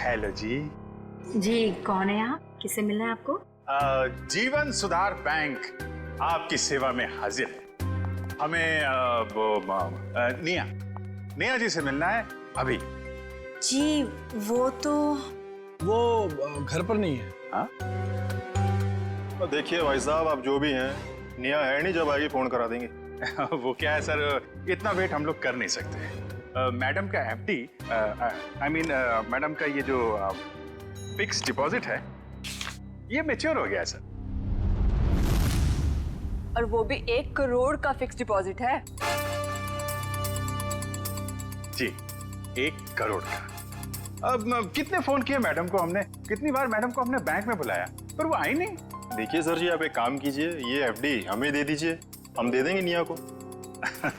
Hello जी। जी कौन है आप? किससे मिलना है आपको? जीवन सुधार बैंक आपकी सेवा में हाजिर है। हमें निया जी से मिलना है अभी। जी वो घर पर नहीं है। हाँ? तो देखिए भाई साहब, आप जो भी हैं, निया है नहीं, जब आएगी फोन करा देंगे। वो क्या है सर, इतना वेट हम लोग कर नहीं सकते। मैडम का एफडी, आई मीन मैडम का ये जो फिक्स डिपॉजिट है ये मैच्योर हो गया है सर। और वो भी 1 करोड़ का फिक्स डिपॉजिट है। जी 1 करोड़ का। अब कितने फोन किए मैडम को हमने, कितनी बार मैडम को हमने बैंक में बुलाया पर वो आई नहीं। देखिए सर जी, आप एक काम कीजिए, ये एफडी हमें दे दीजिए, हम दे देंगे निया को।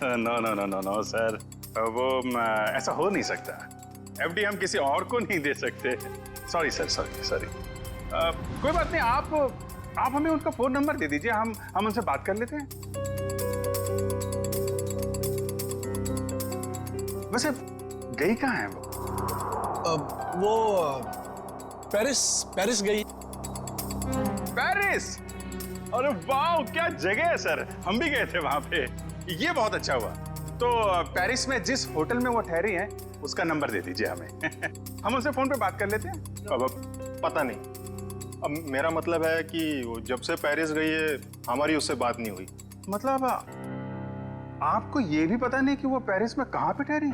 No no no no no sir, वो ऐसा हो नहीं सकता। एफडी हम किसी और को नहीं दे सकते। Sorry sir, sorry. कोई बात नहीं, आप हमें उनका फोन नंबर दे दीजिए, हम उनसे बात कर लेते हैं। वैसे गई कहाँ है वो? वो पेरिस गई। पेरिस? अरे वाह, क्या जगह है सर, हम भी गए थे वहां पे। ये बहुत अच्छा हुआ। तो पेरिस में जिस होटल में वो ठहरी हैं उसका नंबर दे दीजिए हमें। हम उनसे फोन पे बात कर लेते हैं। अब पता नहीं, अब मेरा मतलब है कि वो जब से पेरिस गई है हमारी उससे बात नहीं हुई। मतलब आपको ये भी पता नहीं कि वो पेरिस में कहां पे ठहरी?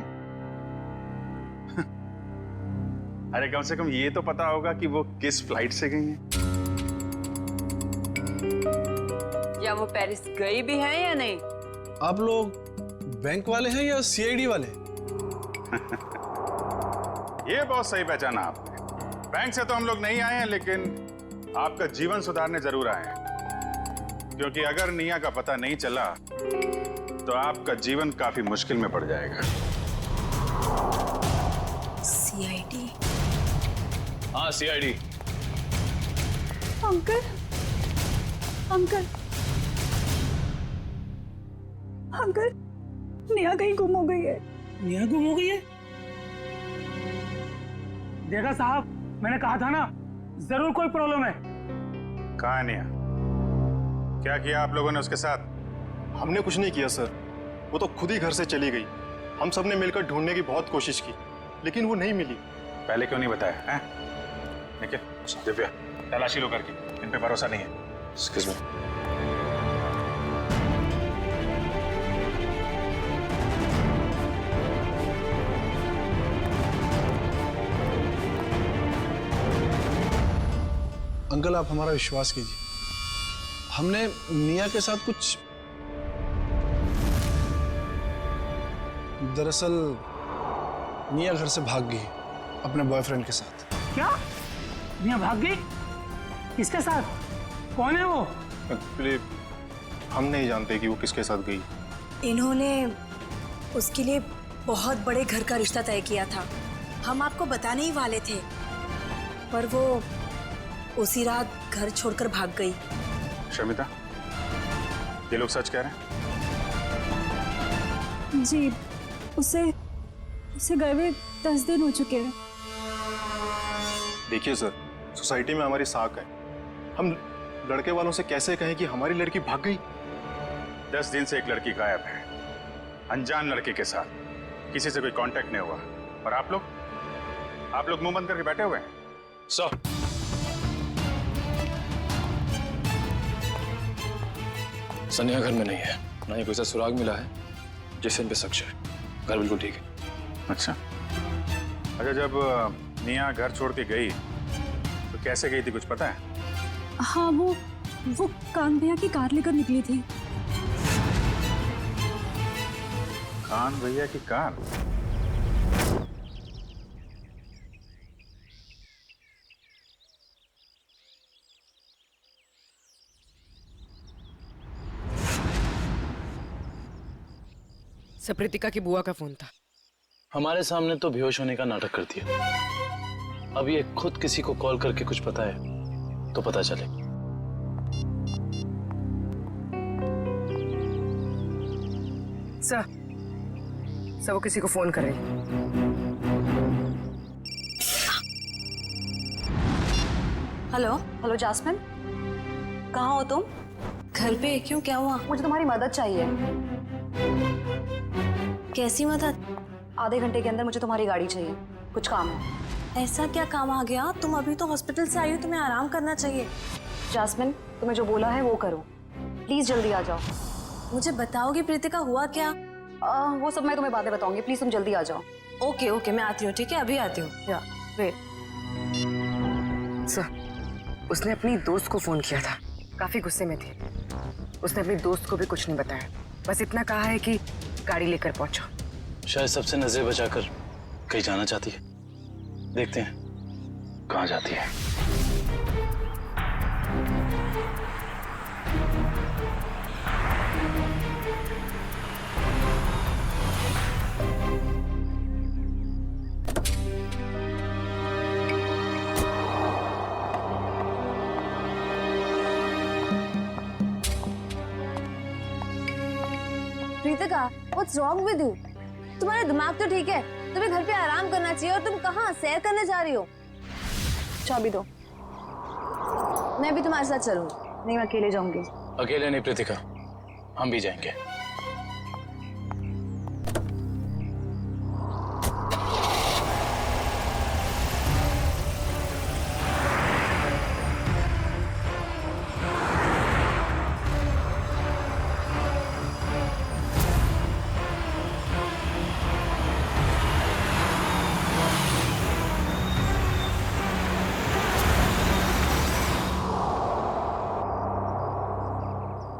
अरे कम से कम ये तो पता होगा कि वो किस फ्लाइट से गई हैं। या वो पेरिस गई भी है या नहीं? आप लोग बैंक वाले हैं या सीआईडी वाले? ये बहुत सही पहचाना आपने। बैंक से तो हम लोग नहीं आए हैं, लेकिन आपका जीवन सुधारने जरूर आए हैं। क्योंकि अगर निया का पता नहीं चला तो आपका जीवन काफी मुश्किल में पड़ जाएगा। सीआईडी? हाँ सीआईडी। अंकल निया कहीं गुम हो गई है। निया गुम हो गई है? देखा साहब, मैंने कहा था ना, जरूर कोई प्रॉब्लम है। कहाँ है निया? क्या किया आप लोगों ने उसके साथ? हमने कुछ नहीं किया सर, वो तो खुद ही घर से चली गई। हम सब ने मिलकर ढूंढने की बहुत कोशिश की, लेकिन वो नहीं मिली। पहले क्यों नहीं बताया हैं? निखिल, दिव्या, तलाशी लो करके, इन पे भरोसा नहीं है। Excuse me. अंकल आप हमारा विश्वास कीजिए, हमने निया के साथ कुछ, दरअसल निया घर से भाग गई अपने बॉयफ्रेंड के साथ। क्या? निया भाग गई? किसके साथ? कौन है वो? एक्चुअली हम नहीं जानते कि वो किसके साथ गई। इन्होंने उसके लिए बहुत बड़े घर का रिश्ता तय किया था। हम आपको बताने ही वाले थे, पर वो उसी रात घर छोड़कर भाग गई। शर्मिता, ये लोग सच कह रहे हैं? जी, उसे गए हुए 10 दिन हो चुके हैं। देखिए सर, सोसाइटी में हमारी साख है, हम लड़के वालों से कैसे कहें कि हमारी लड़की भाग गई? 10 दिन से एक लड़की गायब है, अनजान लड़के के साथ, किसी से कोई कांटेक्ट नहीं हुआ। और आप लोग मुंह बंद करके बैठे हुए हैं। सो सनिया घर में नहीं है, ना ही कोई सा सुराग मिला है जिससे इन पे शक है। घर बिल्कुल ठीक है। अच्छा, जब निया घर छोड़ के गई तो कैसे गई थी, कुछ पता है? हाँ, वो कान भैया की कार लेकर निकली थी। कान भैया की कार? सप्रीतिका की बुआ का फोन था। हमारे सामने तो बेहोश होने का नाटक करती है। अब ये खुद किसी को कॉल करके कुछ पता है तो पता चले। सर वो किसी को फोन करें। हेलो। हेलो जास्मिन, कहाँ हो तुम? घर पे? क्यों, क्या हुआ? मुझे तुम्हारी मदद चाहिए। कैसी मदद? आधे घंटे के अंदर मुझे तुम्हारी गाड़ी चाहिए, कुछ काम है। ऐसा क्या काम आ गया? तुम अभी तो हॉस्पिटल से आई हो, तुम्हें आराम करना चाहिए। जास्मिन, तुम्हें जो बोला है वो करो, प्लीज जल्दी आ जाओ। मुझे बताओगी प्रीतिका हुआ क्या? वो सब मैं तुम्हें बातें बताऊंगी, प्लीज तुम जल्दी आ जाओ। ओके ओके, मैं आती हूँ, ठीक है, अभी आती हूँ। या वेट सर, उसने अपनी दोस्त को फोन किया था, काफी गुस्से में थी। उसने अपनी दोस्त को भी कुछ नहीं बताया, बस इतना कहा है कि गाड़ी लेकर पहुंचो। शायद सबसे नजर बचाकर कहीं जाना चाहती है। देखते हैं कहाँ जाती है। Pritika, what's wrong with you? तुम्हारा दिमाग तो ठीक है, तुम्हें घर पे आराम करना चाहिए और तुम कहाँ सैर करने जा रही हो? चाबी दो, मैं भी तुम्हारे साथ चलूंगी। नहीं, मैं अकेले जाऊंगी। अकेले नहीं प्रीतिका, हम भी जाएंगे।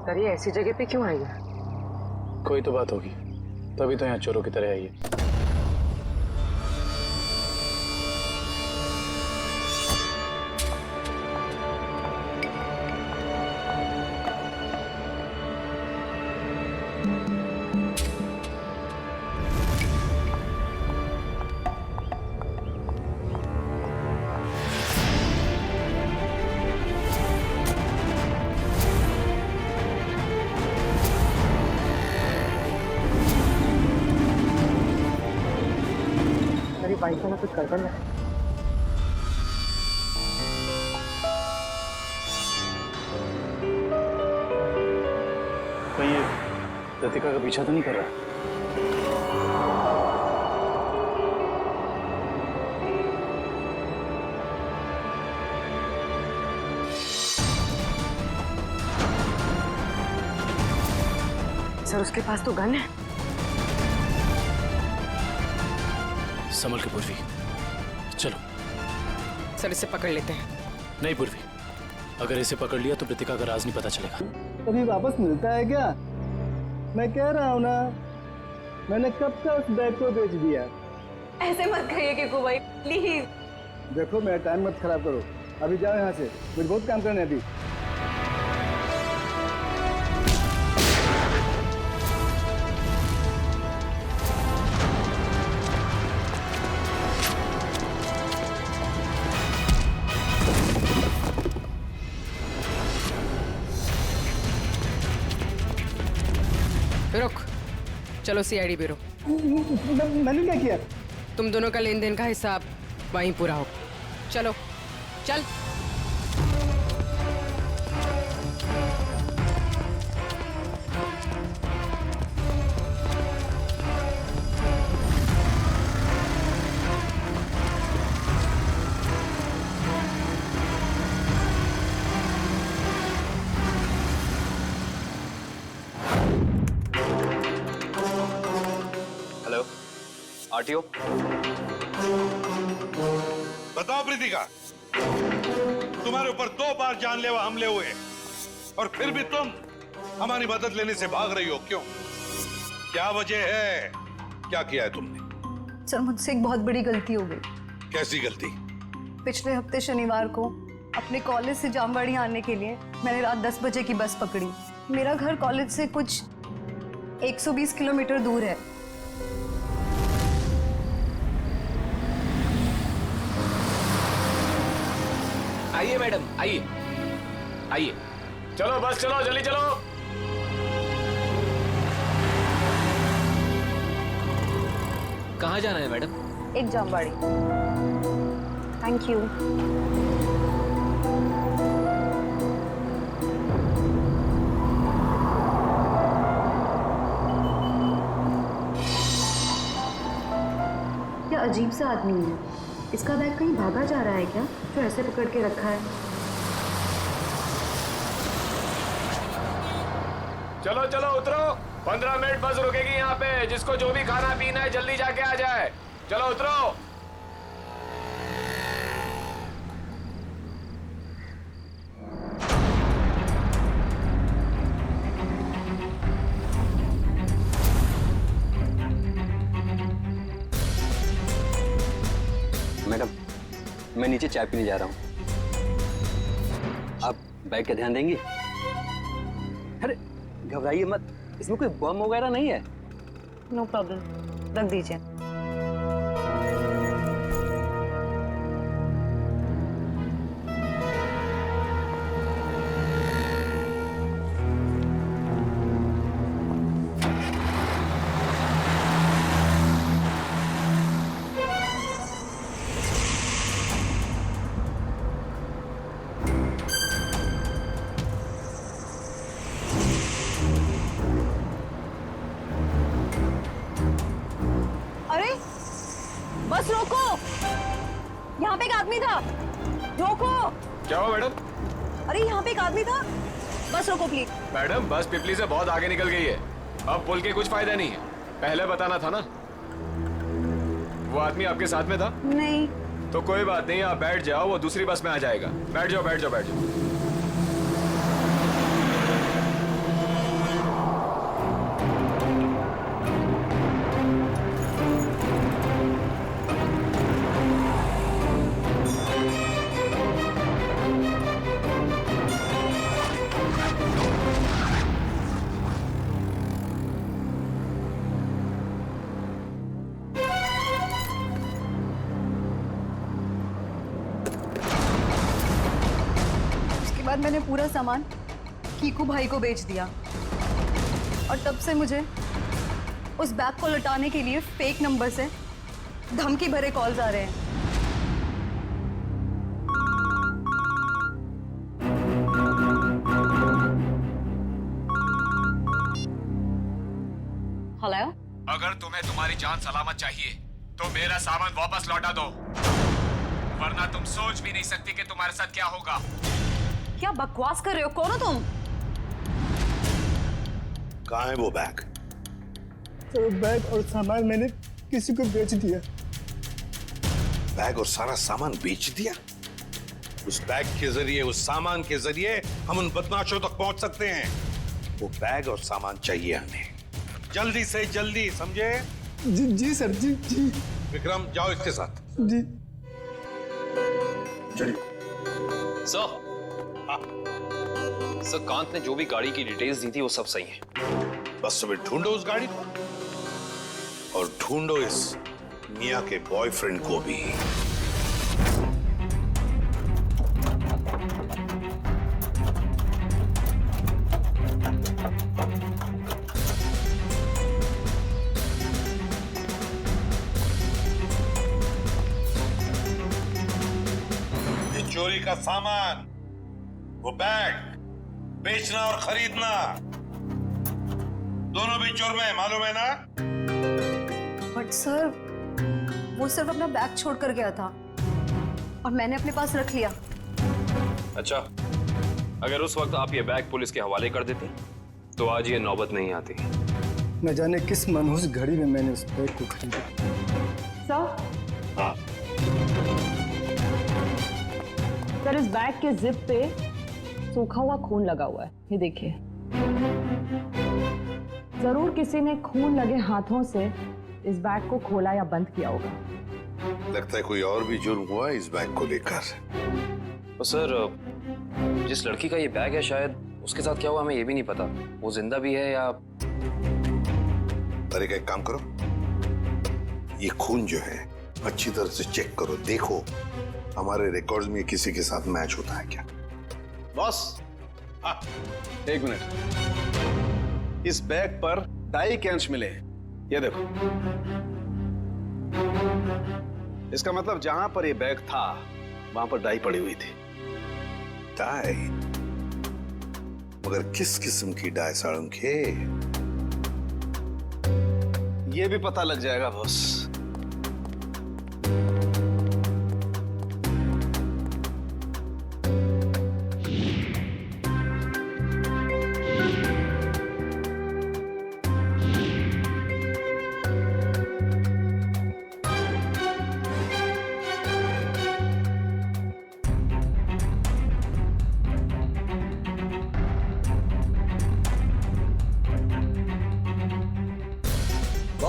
सर, ये ऐसी जगह पे क्यों आई है? कोई तो बात होगी, तभी तो यहाँ चोरों की तरह आई है। मेरी बाइक में ना कुछ गड़बड़ है। कहीं ये प्रीतिका का पीछा तो नहीं कर रहा? सर, उसके पास तो गन है। संभल के पूर्वी, चलो। सर, इसे पकड़ लेते हैं। नहीं पूर्वी, अगर इसे पकड़ लिया तो प्रीतिका का राज नहीं पता चलेगा। कभी वापस मिलता है क्या? मैं कह रहा हूँ ना, मैंने कब का उस बैग को बेच दिया। ऐसे मत कहिए किकू भाई, प्लीज। देखो, मेरा टाइम मत खराब करो, अभी जाओ यहाँ से, मुझे बहुत काम करना है अभी। रुक, चलो सीआईडी ब्यूरो। मैंने क्या किया? तुम दोनों का लेन देन का हिसाब वहीं पूरा हो। चलो चल। आरटीओ, बताओ प्रीतिका, तुम्हारे ऊपर 2 बार जानलेवा हमले हुए और फिर भी तुम हमारी मदद लेने से भाग रही हो, क्यों? क्या वजह है? क्या किया है तुमने? सर, मुझसे एक बहुत बड़ी गलती हो गई। कैसी गलती? पिछले हफ्ते शनिवार को अपने कॉलेज से जामवाड़ी आने के लिए मैंने रात 10 बजे की बस पकड़ी। मेरा घर कॉलेज से कुछ 120 किलोमीटर दूर है। आइए मैडम, आइए आइए। चलो बस चलो, जल्दी चलो। कहाँ जाना है मैडम? एक जामवाड़ी। Thank you. अजीब सा आदमी है। इसका बैग कहीं भागा जा रहा है क्या, जो ऐसे पकड़ के रखा है? चलो चलो उतरो, 15 मिनट बस रुकेगी यहाँ पे। जिसको जो भी खाना पीना है जल्दी जाके आ जाए। चलो उतरो। मैडम, मैं नीचे चाय पीने जा रहा हूँ, आप बैग का ध्यान देंगी? अरे घबराइए मत, इसमें कोई बम वगैरह नहीं है। नो प्रॉब्लम, रख दीजिए। बस रोको, यहाँ पे एक आदमी था, रोको। क्या हुआ मैडम? अरे यहाँ पे एक आदमी था, बस रोको प्लीज। मैडम बस पिपली से बहुत आगे निकल गई है, अब पुल के कुछ फायदा नहीं है। पहले बताना था ना। वो आदमी आपके साथ में था? नहीं। तो कोई बात नहीं, आप बैठ जाओ, वो दूसरी बस में आ जाएगा। बैठ जाओ बैठ जाओ बैठ जाओ। बाद मैंने पूरा सामान कीकू भाई को बेच दिया और तब से मुझे उस बैग को लौटाने के लिए फेक नंबर से धमकी भरे कॉल्स आ रहे हैं। हेलो, अगर तुम्हें तुम्हारी जान सलामत चाहिए तो मेरा सामान वापस लौटा दो, वरना तुम सोच भी नहीं सकती कि तुम्हारे साथ क्या होगा। क्या बकवास कर रहे हो? कौन हो तुम? कहाँ है वो बैग? तो बैग और सामान मैंने किसी को बेच दिया। बैग और सारा सामान बेच दिया? उस बैग के जरिए, उस सामान के जरिए हम उन बदमाशों तक पहुंच सकते हैं। वो बैग और सामान चाहिए हमें, जल्दी से जल्दी, समझे? जी सर, जी। विक्रम जाओ इसके साथ। जी चलिए। सर, कांत ने जो भी गाड़ी की डिटेल्स दी थी वो सब सही है। बस तुम्हें ढूंढो उस गाड़ी को और ढूंढो इस मिया के बॉयफ्रेंड को भी। ये चोरी का सामान, वो बैग बेचना और खरीदना दोनों भी जुर्म है, मालूम है ना? बट सर, वो सिर्फ अपना बैग छोड़ कर गया था और मैंने अपने पास रख लिया। अच्छा, अगर उस वक्त आप ये बैग पुलिस के हवाले कर देती तो आज ये नौबत नहीं आती। न जाने किस मनहूस घड़ी में मैंने उस बैग को खरीदा। सर, इस बैग के जिप पे सूखा हुआ खून लगा हुआ है, ये देखिए। जरूर किसी ने खून लगे हाथों से इस बैग को खोला या बंद किया होगा। लगता है कोई और भी जुर्म हुआ इस बैग को लेकर। तो सर, जिस लड़की का ये बैग है शायद उसके साथ क्या हुआ हमें ये भी नहीं पता। वो जिंदा भी है या... तरीका, एक काम करो, ये खून जो है अच्छी तरह से चेक करो, देखो हमारे रिकॉर्ड्स में किसी के साथ मैच होता है क्या। बॉस, एक मिनट, इस बैग पर डाई के अंश मिले हैं, ये देखो। इसका मतलब जहां पर ये बैग था वहां पर डाई पड़ी हुई थी। डाई? मगर किस किस्म की डाई साळुंखे? ये भी पता लग जाएगा बॉस।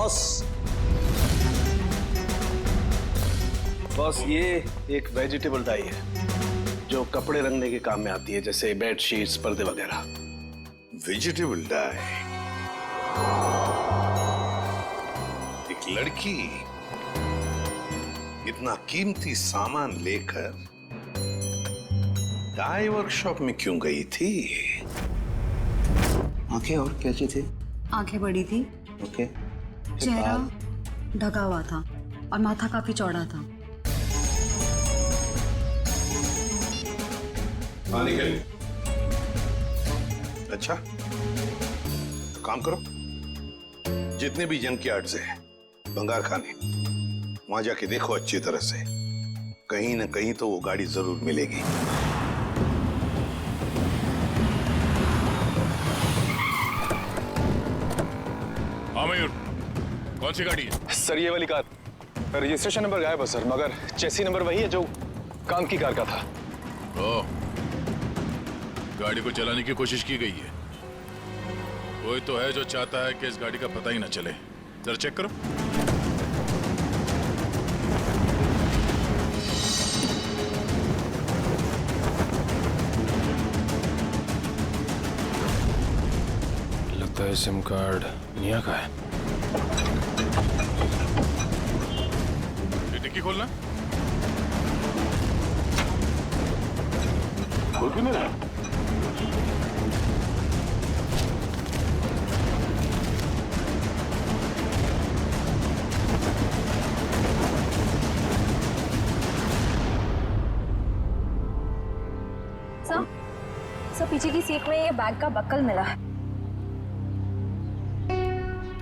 बॉस बॉस, ये एक वेजिटेबल डाई है जो कपड़े रंगने के काम में आती है, जैसे बेड शीट्स, पर्दे वगैरह। Vegetable die? एक लड़की इतना कीमती सामान लेकर डाई वर्कशॉप में क्यों गई थी? आंखें और कैसी थी? आंखें बड़ी थी, ओके। चेहरा ढका हुआ था और माथा काफी चौड़ा था। अच्छा, तो काम करो, जितने भी जंकयार्ड्स हैं, भंगार खाने, वहां जाके देखो अच्छी तरह से, कहीं ना कहीं तो वो गाड़ी जरूर मिलेगी। हाँ मयूर, कौन सी गाड़ी है? सर ये वाली कार। रजिस्ट्रेशन नंबर गायब है सर, मगर चेसी नंबर वही है जो काम की कार का था। ओ, गाड़ी को चलाने की कोशिश की गई है। कोई तो है जो चाहता है कि इस गाड़ी का पता ही ना चले। जरा चेक करो। लगता है सिम कार्ड निया का है। ये डिक्की खोलना। खोल क्यों नहीं रहा? सर पीछे की सीट में ये बैग का बक्कल मिला है।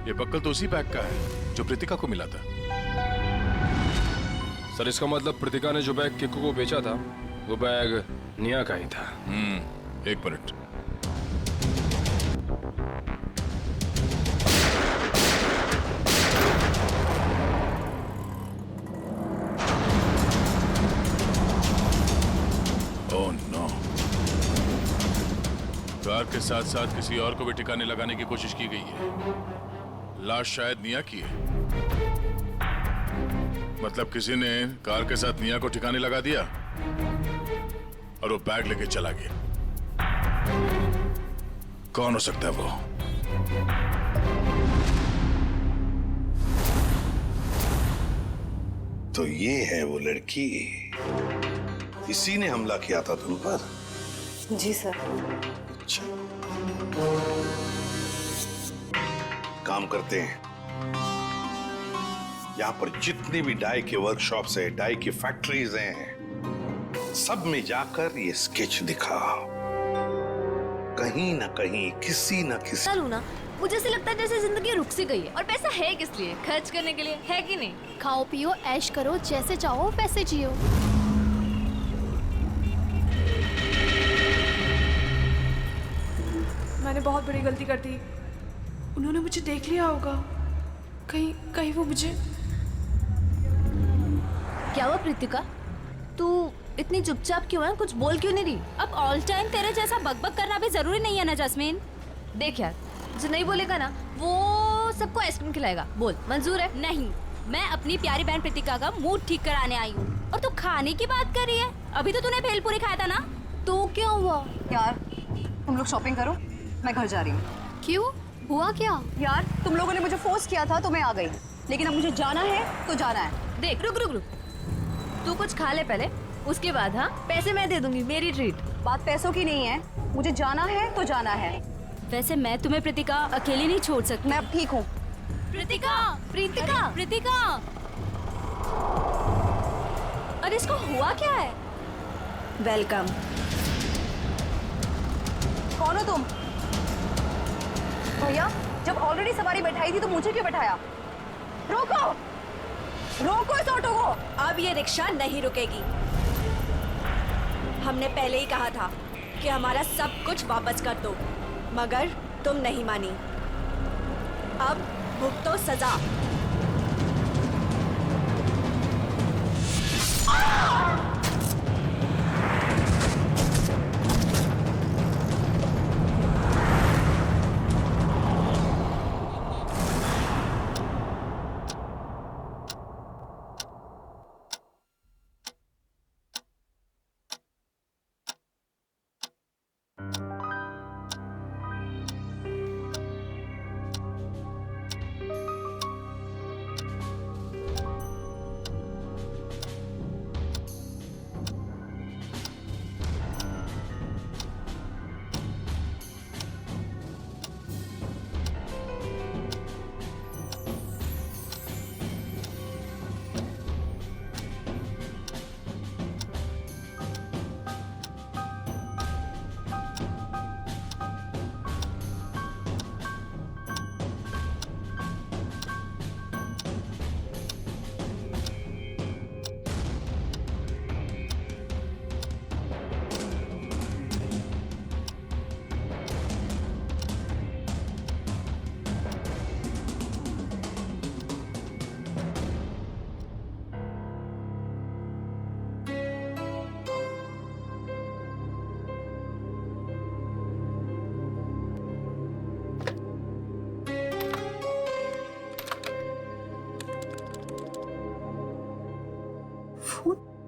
ये बक्कल तो उसी बैग का है जो प्रीतिका को मिला था। सर इसका मतलब प्रीतिका ने जो बैग किक्कू को बेचा था वो बैग निया का ही था। एक मिनट। ओह नो, कार के साथ साथ किसी और को भी ठिकाने लगाने की कोशिश की गई है। लाश शायद निया की है। मतलब किसी ने कार के साथ निया को ठिकाने लगा दिया और वो बैग लेके चला गया। कौन हो सकता है वो? तो ये है वो लड़की, इसी ने हमला किया था तुम पर? जी सर। अच्छा, काम करते हैं, यहां पर जितने भी डाई के वर्कशॉप्स है, डाई की फैक्ट्रीज हैं, सब में जाकर ये स्केच दिखाओ। कहीं ना कहीं किसी न किसी। चलो ना, मुझे ऐसे लगता है जैसे जिंदगी रुक सी गई है। और पैसा है किस लिए? खर्च करने के लिए, है कि नहीं? खाओ पियो ऐश करो, जैसे चाहो वैसे जियो। मैंने बहुत बड़ी गलती कर दी। उन्होंने मुझे देख लिया होगा। कहीं वो मुझे। क्या हुआ प्रीतिका? तू इतनी चुपचाप क्यों है? कुछ बोल क्यों नहीं रही? अब ऑल टाइम तेरे जैसा बकबक करना भी जरूरी नहीं है ना जैस्मीन। देख यार, जो नहीं बोलेगा ना वो सबको आइसक्रीम खिलाएगा। बोल, मंजूर है? नहीं, मैं अपनी प्यारी बहन प्रीतिका का मूड ठीक कराने आई हूँ और तू खाने की बात कर रही है। अभी तो तूने भेलपुरी खाया था ना। तो क्या हुआ? यार तुम लोग शॉपिंग करो, मैं घर जा रही हूँ। क्यों? हुआ क्या? यार तुम लोगों ने मुझे फोर्स किया था तो मैं आ गई, लेकिन अब मुझे जाना है तो जाना है। देख, रुक रुक रुक, तू कुछ खा ले पहले, उसके बाद हाँ पैसे मैं दे दूंगी, मेरी ट्रीट। बात पैसों की नहीं है, मुझे जाना है तो जाना है। वैसे मैं तुम्हें प्रीतिका अकेली नहीं छोड़ सकती। मैं अब ठीक हूँ। प्रीतिका, प्रीतिका, प्रीतिका, अरे इसको हुआ क्या है? वेलकम। कौन हो तुम? भैया, जब ऑलरेडी सवारी बैठाई थी तो मुझे क्यों बैठाया? रोको, रोको इस ऑटो को। अब ये रिक्शा नहीं रुकेगी। हमने पहले ही कहा था कि हमारा सब कुछ वापस कर दो, मगर तुम नहीं मानी। अब भुगतो सजा।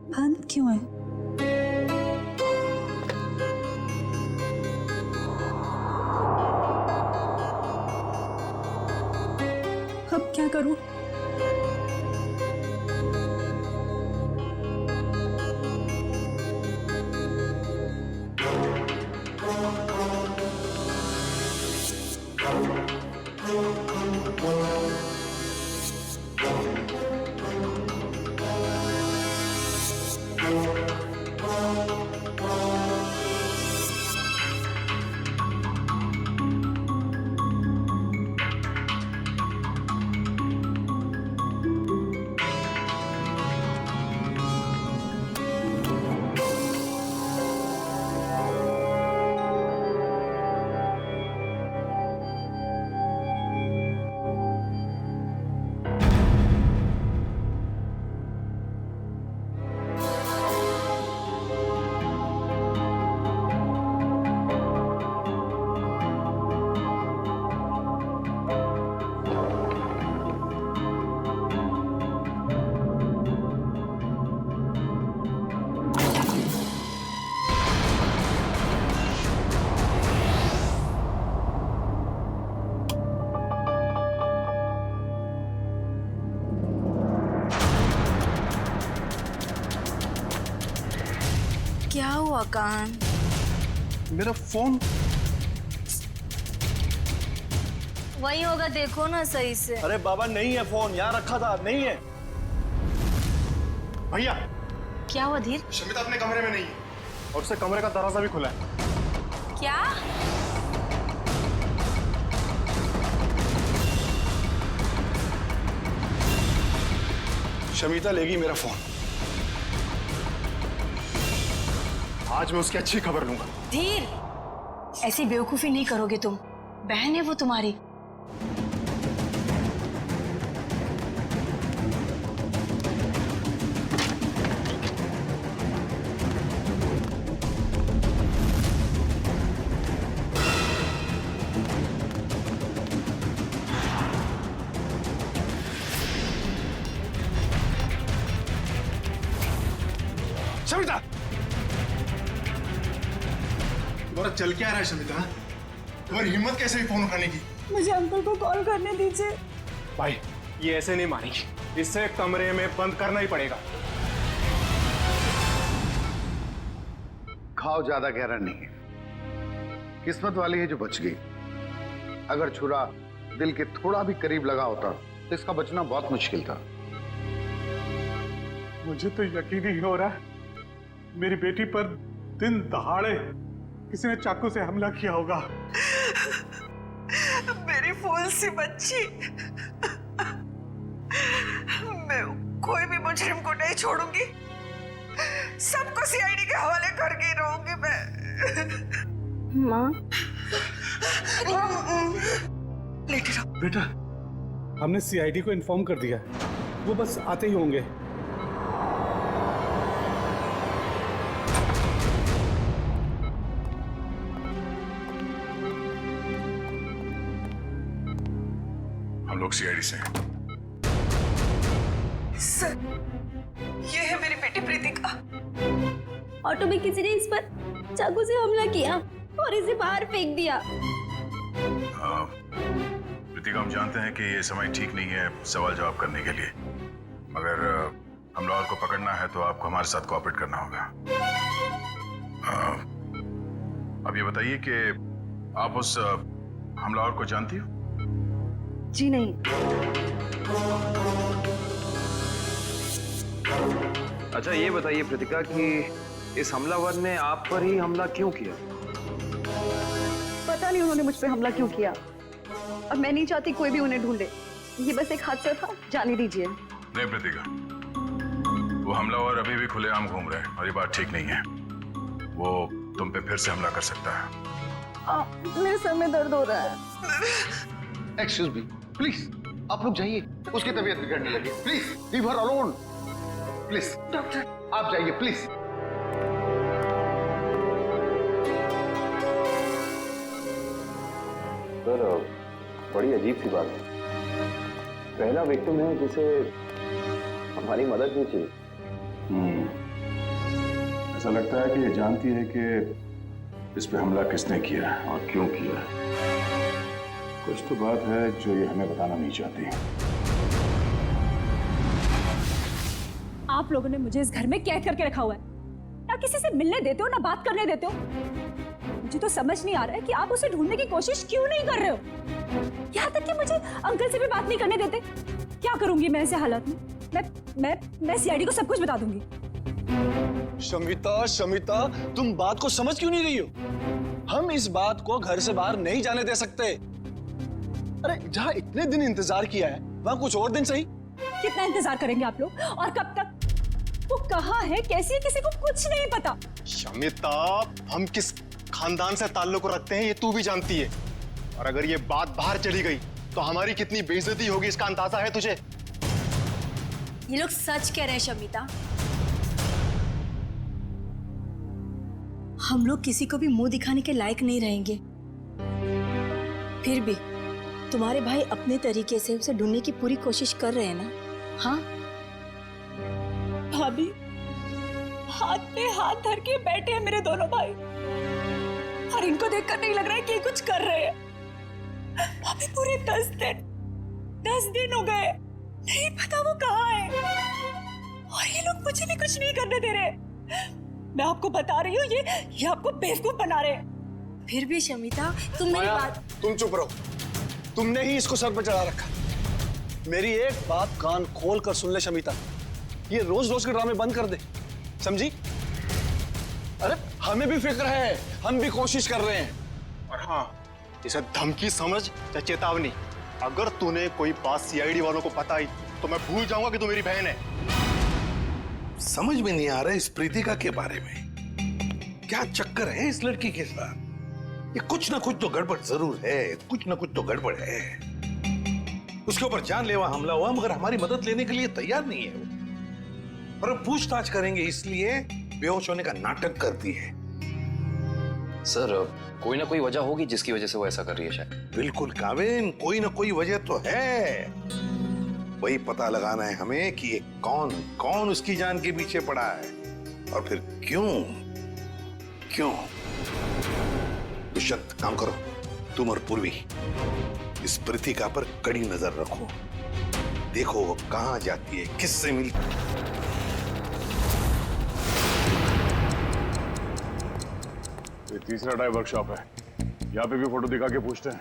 बंद क्यों है? अब क्या करूं? क्या हुआ कान? मेरा फोन वही होगा, देखो ना सही से। अरे बाबा नहीं है फोन, यहाँ रखा था, नहीं है। भैया क्या हुआ धीर? शमिता अपने कमरे में नहीं है और उससे कमरे का दरवाजा भी खुला है। क्या? शमिता लेगी मेरा फोन। आज मैं उसकी अच्छी खबर लूंगा। धीर, ऐसी बेवकूफी नहीं करोगे तुम। बहन है वो तुम्हारी। शमिता, तुम्हारा चल क्या रहा है शमिता? तुम्हारी हिम्मत कैसे हुई फोन उठाने की? मुझे अंकल को कॉल करने दीजिए। भाई ये ऐसे नहीं मानेगी, इससे कमरे में बंद करना ही पड़ेगा। घाव ज्यादा गहरा नहीं है, किस्मत वाली है जो बच गई। अगर छुरा दिल के थोड़ा भी करीब लगा होता तो इसका बचना बहुत मुश्किल था। मुझे तो यकीन ही हो रहा है मेरी बेटी पर दिन दहाड़े किसी ने चाकू से हमला किया होगा। मेरी फूल सी बच्ची, मैं कोई भी मुजरिम को नहीं छोड़ूंगी। सबको सीआईडी के हवाले करके रहूंगी मैं। माँ, लेटे रहो। बेटा, हमने सीआईडी को इन्फॉर्म कर दिया, वो बस आते ही होंगे। हम लोग सीआईडी से हैं। सर, ये है मेरी बेटी प्रीतिका। ऑटो में किसी ने इस पर चाकू से हमला किया और इसे बाहर फेंक दिया। प्रीतिका, हम जानते हैं कि ये समय ठीक नहीं है सवाल जवाब करने के लिए, मगर हमलावर को पकड़ना है तो आपको हमारे साथ कोऑपरेट करना होगा। अब ये बताइए कि आप उस हमलावर को जानती हो? जी नहीं। अच्छा ये बताइए प्रीतिका कि इस हमलावर ने आप पर ही हमला क्यों किया? पता नहीं उन्होंने मुझ पे हमला क्यों किया, और मैं नहीं चाहती कोई भी उन्हें ढूंढे। ये बस एक हादसा था, जाने दीजिए। नहीं प्रीतिका, वो हमलावर अभी भी खुलेआम घूम रहे हैं और ये बात ठीक नहीं है। वो तुम पे फिर से हमला कर सकता है। मेरे सर में दर्द हो रहा है। एक्सक्यूज मी, प्लीज आप लोग जाइए, उसकी तबीयत बिगड़ने लगी। Please leave her alone. Please doctor, आप जाइए प्लीज। सर, बड़ी अजीब सी बात है। पहला विक्टिम है जिसे हमारी मदद नहीं चाहिए। ऐसा लगता है कि ये जानती है कि इस पे हमला किसने किया और क्यों किया। कुछ तो बात है जो ये हमें बताना नहीं चाहती। आप लोगों ने मुझे इस घर में कैद करके रखा हुआ है, ना किसी से मिलने देते हो ना बात करने देते हो। मुझे तो समझ नहीं आ रहा है कि आप उसे ढूंढने की कोशिश क्यों नहीं कर रहे हो। यहाँ तक कि मुझे अंकल से भी बात नहीं करने देते। क्या करूंगी मैं ऐसे हालात में? मैं सीआईडी को सब कुछ बता दूंगी। शमिता, तुम बात को समझ क्यों नहीं रही हो? हम इस बात को घर से बाहर नहीं जाने दे सकते। अरे जहाँ इतने दिन इंतजार किया है वहाँ कुछ और दिन सही। कितना इंतजार करेंगे आप लोग और कब तक? वो कहाँ है, कैसी है, किसी को कुछ नहीं पता। शमिता, हम किस खानदान से ताल्लुक रखते हैं ये तू भी जानती है, और अगर ये बात बाहर चली गई तो हमारी कितनी बेइज्जती होगी इसका अंदाजा है तुझे। ये लोग सच कह रहे हैं शमिता। हम लोग किसी को भी मुंह दिखाने के लायक नहीं रहेंगे। फिर भी तुम्हारे भाई अपने तरीके से उसे ढूंढने की पूरी कोशिश कर रहे हैं ना? हाँ भाभी, हाथ पे हाथ धर के बैठे हैं मेरे दोनों भाई, और इनको देखकर नहीं लग रहा है कि ये कुछ कर रहे हैं। भाभी पूरे 10 दिन हो गए, नहीं पता वो कहाँ है, और ये लोग मुझे भी कुछ नहीं करने दे रहे। मैं आपको बता रही हूँ, ये आपको बेवकूफ बना रहे हैं। फिर भी शमिता, तुम मेरी बात। तुम चुप रहो, तुमने ही इसको सर पर चढ़ा रखा। मेरी एक बात कान खोल कर सुन ले शमिता, ये रोज रोज के ड्रामे बंद कर दे, समझी? अरे हमें भी फिक्र है, हम भी कोशिश कर रहे हैं। और हाँ, इसे धमकी समझ या चेतावनी। अगर तूने कोई बात सीआईडी वालों को बताई तो मैं भूल जाऊंगा कि तू मेरी बहन है। समझ में नहीं आ रहा है इस प्रीतिका के बारे में, क्या चक्कर है इस लड़की के साथ? ये कुछ ना कुछ तो गड़बड़ जरूर है, कुछ ना कुछ तो गड़बड़ है। उसके ऊपर जानलेवा हमला हुआ मगर हमारी मदद लेने के लिए तैयार नहीं है वो। और पूछताछ करेंगे इसलिए बेहोश होने का नाटक करती है। सर कोई ना कोई वजह होगी जिसकी वजह से वो ऐसा कर रही है शायद। बिल्कुल काविन, कोई ना कोई वजह तो है। वही पता लगाना है हमें कि ये कौन उसकी जान के पीछे पड़ा है, और फिर क्यों। दुष्यंत, काम करो, तुम और पूर्वी इस प्रीतिका पर कड़ी नजर रखो। देखो वो कहां जाती है, किससे मिलती है। ये तीसरा डाई वर्कशॉप है, यहाँ पे भी फोटो दिखा के पूछते हैं।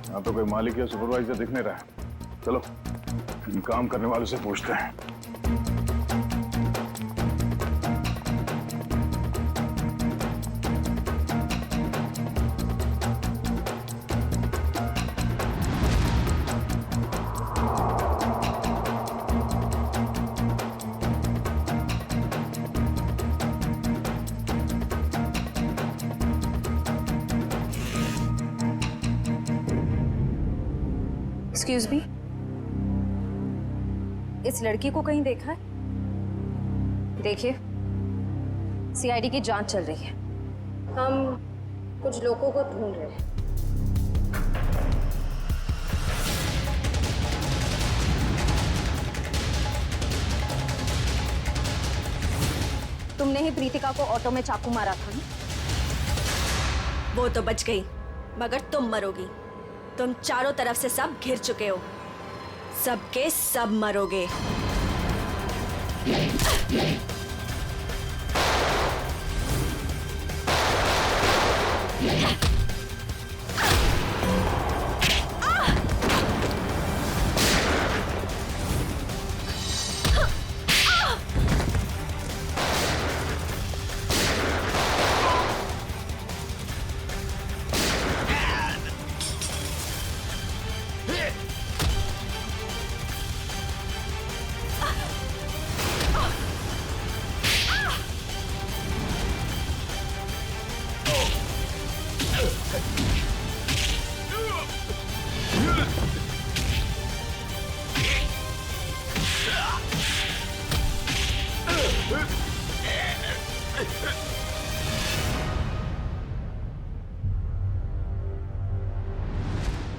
यहाँ तो कोई मालिक या सुपरवाइजर दिख नहीं रहा है। चलो इन काम करने वालों से पूछते हैं। एक्सक्यूज मी, इस लड़की को कहीं देखा है? देखिए, सीआईडी की जांच चल रही है, हम कुछ लोगों को ढूंढ रहे हैं। तुमने ही प्रीतिका को ऑटो में चाकू मारा था ना? वो तो बच गई, मगर तुम मरोगी। तुम चारों तरफ से सब घिर चुके हो, सबके सब मरोगे।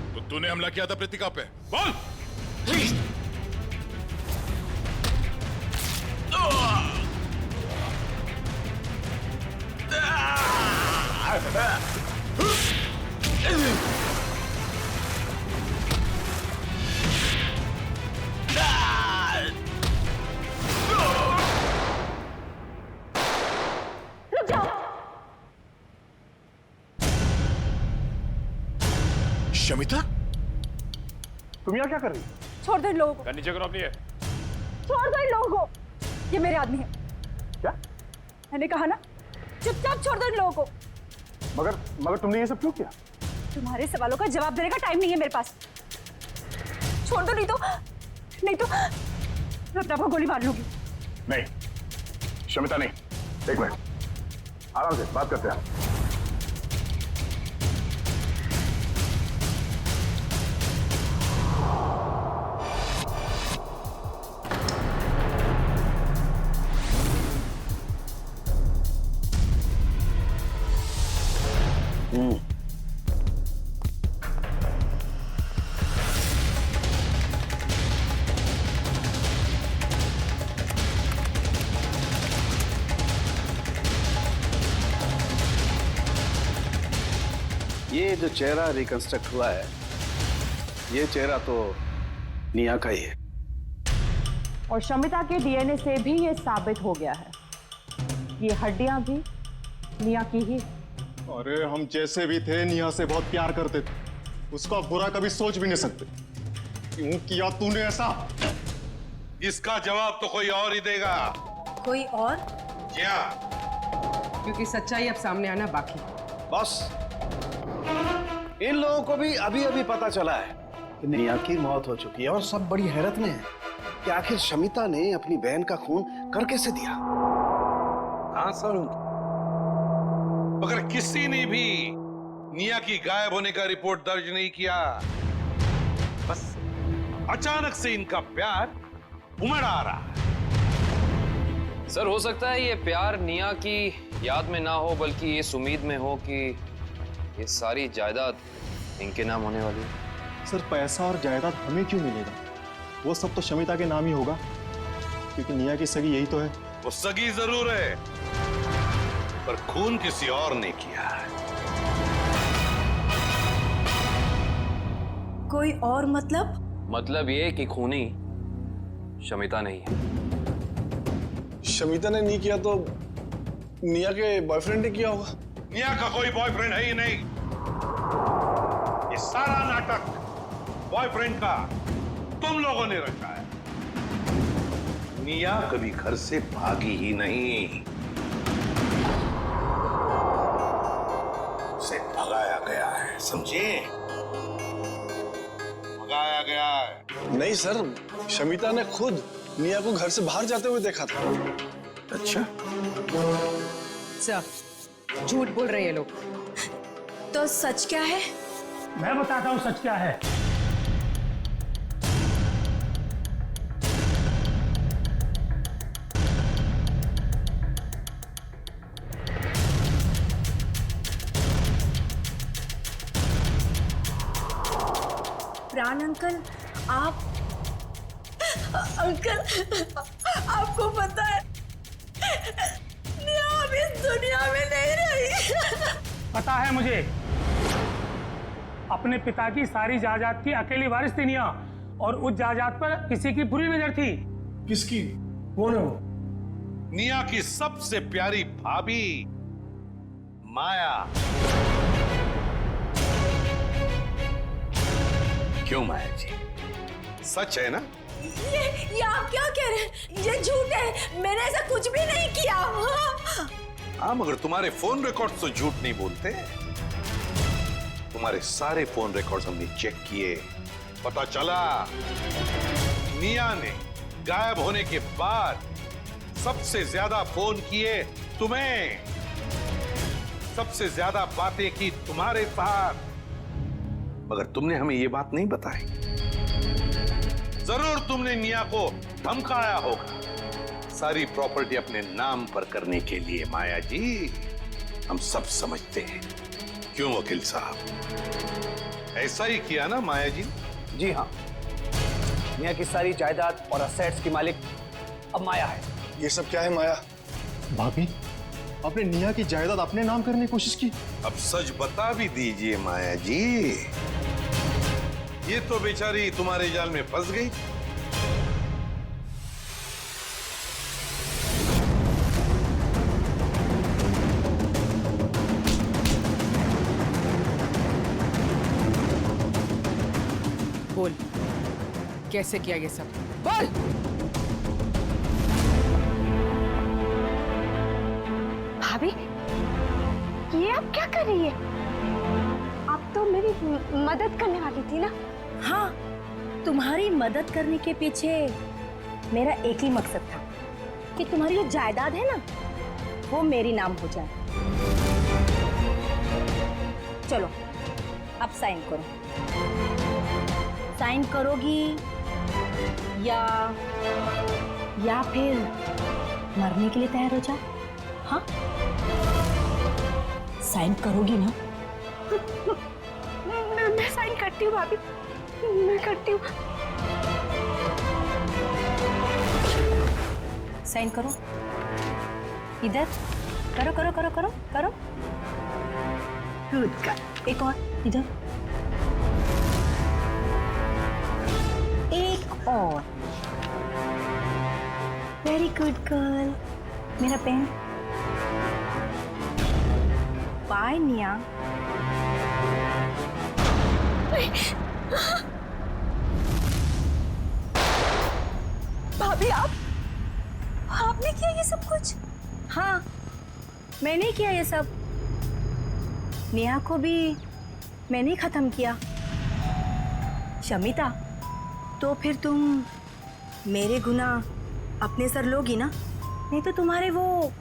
तो तूने हमला किया था प्रीतिका पे, बोल। शमिता, तुम यहाँ क्या कर रही? छोड़ दो इन लोगों को, नीचे करो अपनी है। छोड़ दो इन लोगों को, ये मेरे आदमी है। क्या? मैंने कहा ना, चुपचाप छोड़ दो इन लोगों को। मगर तुमने ये सब क्यों किया? तुम्हारे सवालों का जवाब देने का टाइम नहीं है मेरे पास। छोड़ दो, नहीं तो मैं अपने आप को गोली मार लूंगी। नहीं शमिता नहीं, एक मिनट, आराम से बात करते हैं। ये जो चेहरा रिकंस्ट्रक्ट हुआ है, ये चेहरा तो निया का ही है। और शमिता के डीएनए से भी ये साबित हो गया है, ये हड्डियां भी निया की ही। अरे हम जैसे भी थे निया से बहुत प्यार करते थे, उसका बुरा कभी सोच भी नहीं सकते। क्यों किया तूने ऐसा? इसका जवाब तो कोई और ही देगा। कोई और? क्या? क्योंकि सच्चाई अब सामने आना बाकी। बॉस, इन लोगों को भी अभी अभी पता चला है कि निया की मौत हो चुकी है और सब बड़ी हैरत में है कि आखिर शमिता ने अपनी बहन का खून कर कैसे दिया। हाँ सर, मगर किसी ने भी निया की गायब होने का रिपोर्ट दर्ज नहीं किया। बस अचानक से इनका प्यार उमड़ आ रहा है। सर, हो सकता है ये प्यार निया की याद में ना हो, बल्कि इस उम्मीद में हो कि ये सारी जायदाद इनके नाम होने वाली है। सर पैसा और जायदाद हमें क्यों मिलेगा? वो सब तो शमिता के नाम ही होगा, क्योंकि निया की सगी यही तो है। वो सगी जरूर है, पर खून किसी और ने किया है। कोई और मतलब? मतलब ये कि खूनी शमिता नहीं है। शमिता ने नहीं किया तो निया के बॉयफ्रेंड ने किया होगा। निया का कोई बॉयफ्रेंड है ही नहीं। ये सारा नाटक बॉयफ्रेंड का तुम लोगों ने रचा है। निया कभी घर से भागी ही नहीं, उसे भगाया गया है, समझे? भगाया गया है। नहीं सर, शमिता ने खुद निया को घर से बाहर जाते हुए देखा था। अच्छा? सर, झूठ बोल रहे हैं ये लोग। तो सच क्या है? मैं बताता हूँ सच क्या है। प्राण अंकल, आप अंकल, आपको पता है निया अब इस दुनिया में नहीं रही। पता है मुझे, अपने पिता की सारी जायदाद की अकेली वारिस थी निया, और उस जायदाद पर किसी की बुरी नजर थी। किसकी? कौन है वो? निया की सबसे प्यारी भाभी माया। क्यों माया जी, सच है ना? ये आप क्या कह रहे हैं? ये झूठ है, मैंने ऐसा कुछ भी नहीं किया। हाँ, मगर तुम्हारे फोन रिकॉर्ड्स तो झूठ नहीं बोलते। तुम्हारे सारे फोन रिकॉर्ड्स हमने चेक किए, पता चला निया ने गायब होने के बाद सबसे ज्यादा फोन किए तुम्हें, सबसे ज्यादा बातें की तुम्हारे साथ, मगर तुमने हमें ये बात नहीं बताई। जरूर तुमने निया को धमकाया होगा सारी प्रॉपर्टी अपने नाम पर करने के लिए। माया जी, हम सब समझते हैं। क्यों वकील साहब, ऐसा ही किया ना माया जी? जी हाँ, निया की सारी जायदाद और असेट्स की मालिक अब माया है। ये सब क्या है माया? भाभी, आपने निया की जायदाद अपने नाम करने की कोशिश की। अब सच बता भी दीजिए माया जी, ये तो बेचारी तुम्हारे जाल में फंस गई। कैसे किया ये सब? बोल। भाभी, ये आप क्या कर रही है? आप तो मेरी मदद करने वाली थी ना? हाँ, तुम्हारी मदद करने के पीछे मेरा एक ही मकसद था कि तुम्हारी जो जायदाद है ना, वो मेरी नाम हो जाए। चलो, अब साइन करो। साइन करोगी या फिर मरने के लिए तैयार हो जाओ? हाँ, साइन करोगी ना? मैं साइन करती हूँ भाभी, मैं करती हूँ। साइन करो, इधर करो करो करो करो करो। Good girl. एक और इधर, एक और। Very good girl. मेरा पेन। बाय निया। भाभी, आपने किया ये सब कुछ? हाँ, मैंने किया ये सब। नेहा को भी मैंने ही खत्म किया। शमिता, तो फिर तुम मेरे गुनाह अपने सर लोगी ना? नहीं तो तुम्हारे वो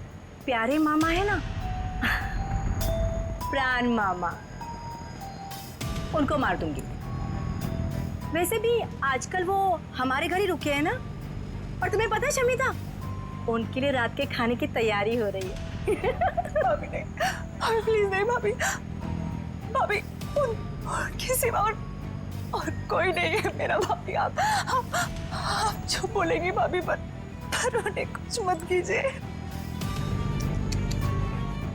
प्यारे मामा है ना, प्राण मामा, उनको मार दूंगी। वैसे भी आजकल वो हमारे घर ही रुके हैं ना। और तुम्हें पता है शमिता, उनके लिए रात के खाने की तैयारी हो रही है। भाभी नहीं, भाभी प्लीज नहीं भाभी। भाभी, उनके सिवा और कोई नहीं है मेरा। भाभी, आप जो बोलेंगी भाभी, पर उन्हें कुछ मत कीजिए।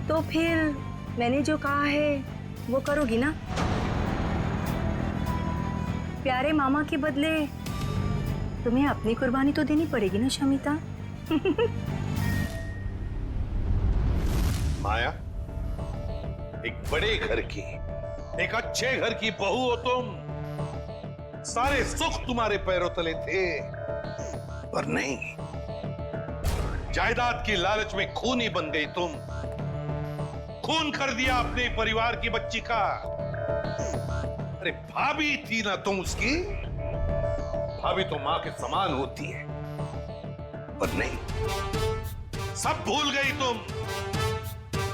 तो फिर मैंने जो कहा है वो करोगी ना? प्यारे मामा के बदले तुम्हें अपनी कुर्बानी तो देनी पड़ेगी ना शमिता। माया, एक बड़े घर की, एक अच्छे घर की बहू हो तुम। सारे सुख तुम्हारे पैरों तले थे, पर नहीं, जायदाद की लालच में खूनी बन गई तुम। खून कर दिया अपने परिवार की बच्ची का। अरे भाभी थी ना तुम उसकी? भाभी तो मां के समान होती है, पर नहीं, सब भूल गई तुम।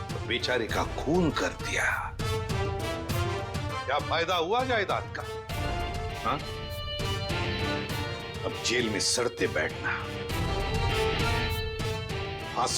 तो बेचारे का खून कर दिया। क्या फायदा हुआ जायदाद का? हाँ? अब जेल में सड़ते बैठना, फांसी